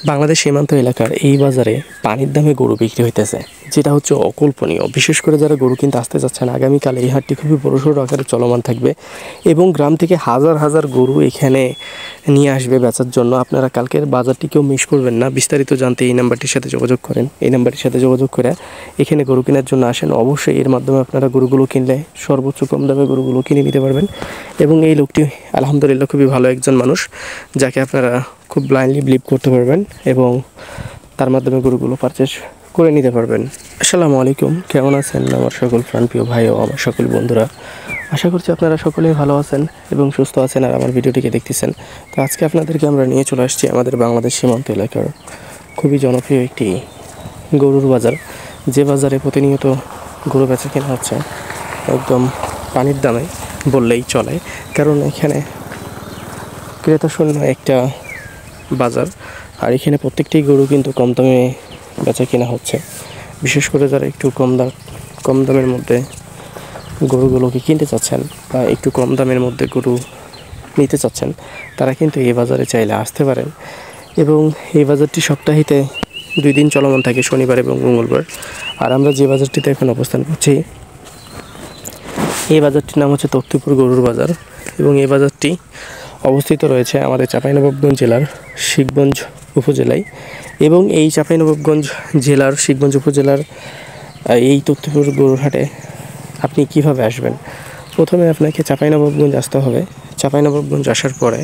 বাংলাদেশ সীমান্ত এলাকার এই বাজারে পানির দামে গরু বিক্রি হইতেছে, যেটা হচ্ছে অকল্পনীয়। বিশেষ করে যারা গরু কিনতে আসতে যাচ্ছেন, আগামীকাল এই হাটটি খুবই বড়সড় আকারে চলমান থাকবে এবং গ্রাম থেকে হাজার হাজার গরু এখানে নিয়ে আসবে বেচার জন্য। আপনারা কালকের বাজারটিকেও মিস করবেন না। বিস্তারিত জানতে এই নাম্বারটির সাথে যোগাযোগ করেন। এই নাম্বারটির সাথে যোগাযোগ করে এখানে গরু কেনার জন্য আসেন। অবশ্যই এর মাধ্যমে আপনারা গরুগুলো কিনলে সর্বোচ্চ কম দামে গরুগুলো কিনে নিতে পারবেন। এবং এই লোকটি আলহামদুলিল্লাহ খুবই ভালো একজন মানুষ, যাকে আপনারা খুব ব্লাইন্ডলি বিলিভ করতে পারবেন এবং তার মাধ্যমে গরুগুলো পারচেস করে নিতে পারবেন। আসসালামু আলাইকুম, কেমন আছেন আমার সকল প্রাণপ্রিয় ভাই ও আমার সকল বন্ধুরা? আশা করছি আপনারা সকলেই ভালো আছেন এবং সুস্থ আছেন আর আমার ভিডিওটিকে দেখতেছেন। তো আজকে আপনাদেরকে আমরা নিয়ে চলে আসছি আমাদের বাংলাদেশ সীমান্ত এলাকার খুবই জনপ্রিয় একটি গরুর বাজার, যে বাজারে প্রতিনিয়ত গরু বেচা কেনা হচ্ছে একদম পানির দামে বললেই চলে। কারণ এখানে ক্রেতা শূন্য একটা বাজার, আর এখানে প্রত্যেকটি গরু কিন্তু কম দামে বেচা কেনা হচ্ছে। বিশেষ করে যারা একটু কম দামের মধ্যে গরুগুলোকে কিনতে চাচ্ছেন বা একটু কম দামের মধ্যে গরু নিতে চাচ্ছেন, তারা কিন্তু এই বাজারে চাইলে আসতে পারেন। এবং এই বাজারটি সপ্তাহেতে 2 দিন চলমান থাকে, শনিবার এবং মঙ্গলবার। আর আমরা যে বাজারটিতে এখন অবস্থান করছি, এই বাজারটির নাম হচ্ছে তক্তিপুর গরুর বাজার এবং এই বাজারটি অবস্থিত রয়েছে আমাদের চাঁপাইনবাবগঞ্জ জেলার শিবগঞ্জ উপজেলায়। এবং এই চাঁপাইনবাবগঞ্জ জেলার শিবগঞ্জ উপজেলার এই তক্তিপুর গরুর হাটে আপনি কিভাবে আসবেন? প্রথমে আপনাকে চাঁপাইনবাবগঞ্জ আসতে হবে। চাঁপাইনবাবগঞ্জ আসার পরে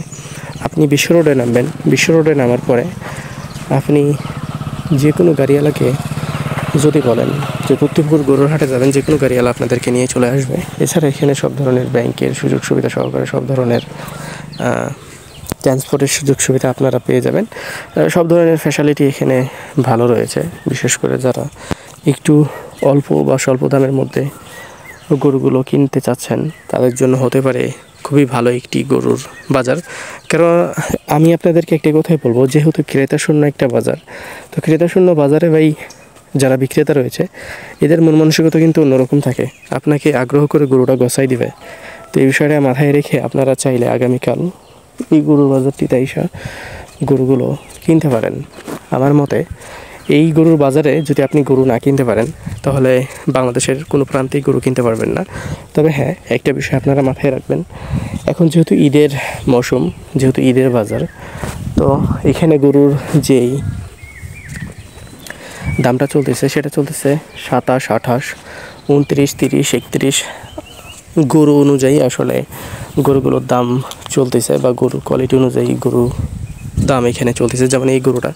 আপনি বিশ্ব রোডে নামবেন। বিশ্ব রোডে নামার পরে আপনি যে কোনো গাড়িওয়ালাকে যদি বলেন যে তক্তিপুর গরুর হাটে যাবেন, যে কোনো গাড়িওয়ালা আপনাদেরকে নিয়ে চলে আসবে। এছাড়া এখানে সব ধরনের ব্যাংকের সুযোগ সুবিধা সহকারে সব ধরনের ট্রান্সপোর্টের সুযোগ সুবিধা আপনারা পেয়ে যাবেন। সব ধরনের ফ্যাসিলিটি এখানে ভালো রয়েছে। বিশেষ করে যারা একটু অল্প বা স্বল্প দামের মধ্যে গরুগুলো কিনতে চাচ্ছেন, তাদের জন্য হতে পারে খুবই ভালো একটি গরুর বাজার। কারণ আমি আপনাদেরকে একটা কথাই বলবো, যেহেতু ক্রেতা শূন্য একটা বাজার, তো ক্রেতা শূন্য বাজারে ভাই যারা বিক্রেতা রয়েছে, এদের মন মানসিকতা কিন্তু অন্যরকম থাকে। আপনাকে আগ্রহ করে গরুটা গছাই দিবে। তো এই বিষয়টা মাথায় রেখে আপনারা চাইলে আগামীকাল এই গরুর বাজারটিতে আইসা গরুগুলো কিনতে পারেন। আমার মতে এই গরুর বাজারে যদি আপনি গরু না কিনতে পারেন, তাহলে বাংলাদেশের কোনো প্রান্তেই গরু কিনতে পারবেন না। তবে হ্যাঁ, একটা বিষয় আপনারা মাথায় রাখবেন, এখন যেহেতু ঈদের মৌসুম, যেহেতু ঈদের বাজার, তো এখানে গরুর যেই দামটা চলতেছে সেটা চলতেছে 27, 28, 29, 30, 31 গরু অনুযায়ী আসলে গরুগুলোর দাম চলতেছে, বা গরুর কোয়ালিটি অনুযায়ী গরু দাম এখানে চলতেছে। যেমন এই গরুটা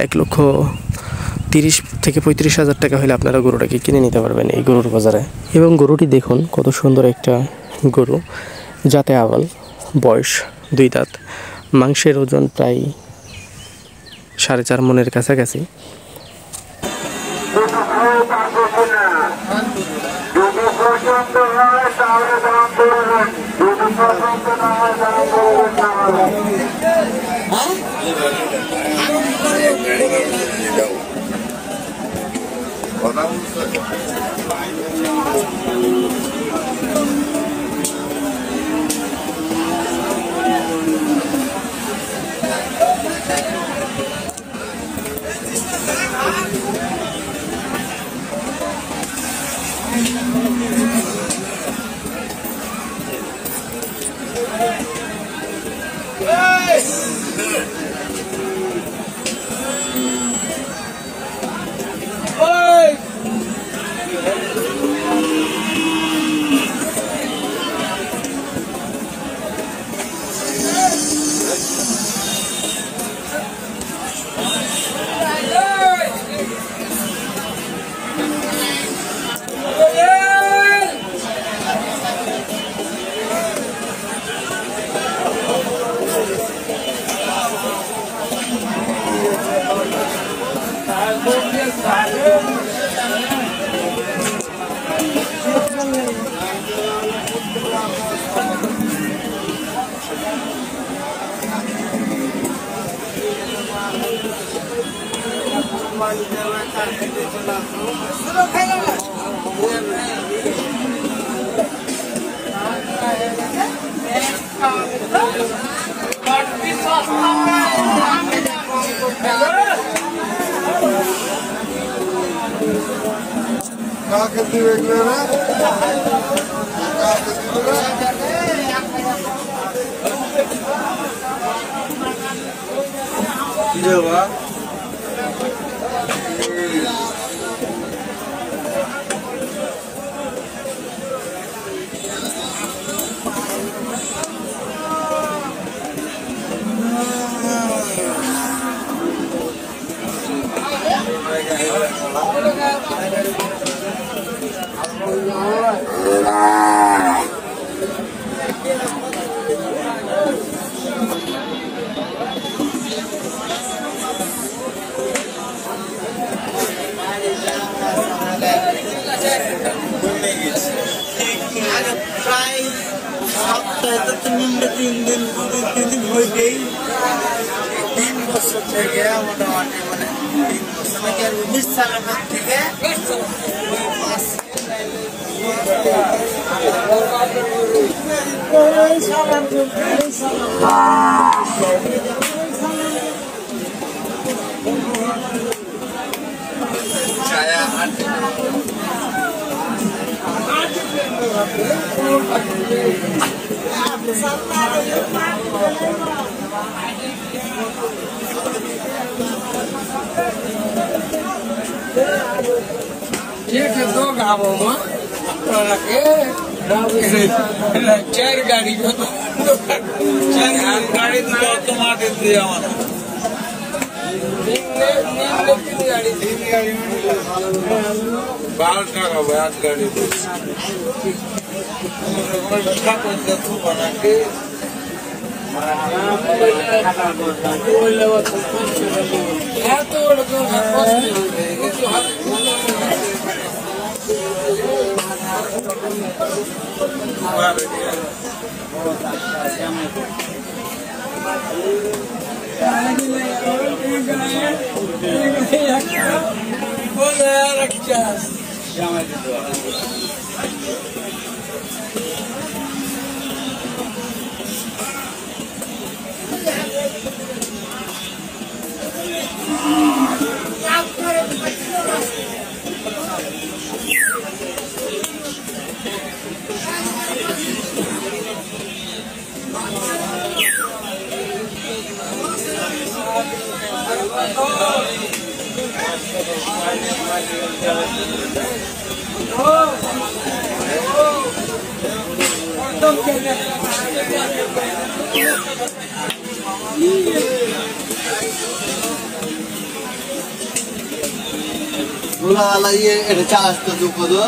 1,30,000 থেকে 35,000 টাকা হলে আপনারা গরুটাকে কিনে নিতে পারবেন এই গরুর বাজারে। এবং গরুটি দেখুন কত সুন্দর একটা গরু, যাতে আবাল, বয়স 2 দাঁত, মাংসের ওজন প্রায় 4.5 মনের কাছাকাছি। But we saw কাকে দিবে এগুলো না কাকে দিবে কি রে বাবা প্রায় সপ্তাহে তো 3 দিন হইতেই 3 বছর থেকে মোটামুটি মানে 3 বছর নাকি আর 19 সালের পর থেকে दो गाँवों में चार गाड़ी को चार गाड़ी तुम्हारे दिया बाल का आज गाड़ी बना के वाला ये चार्ज तो जो को दो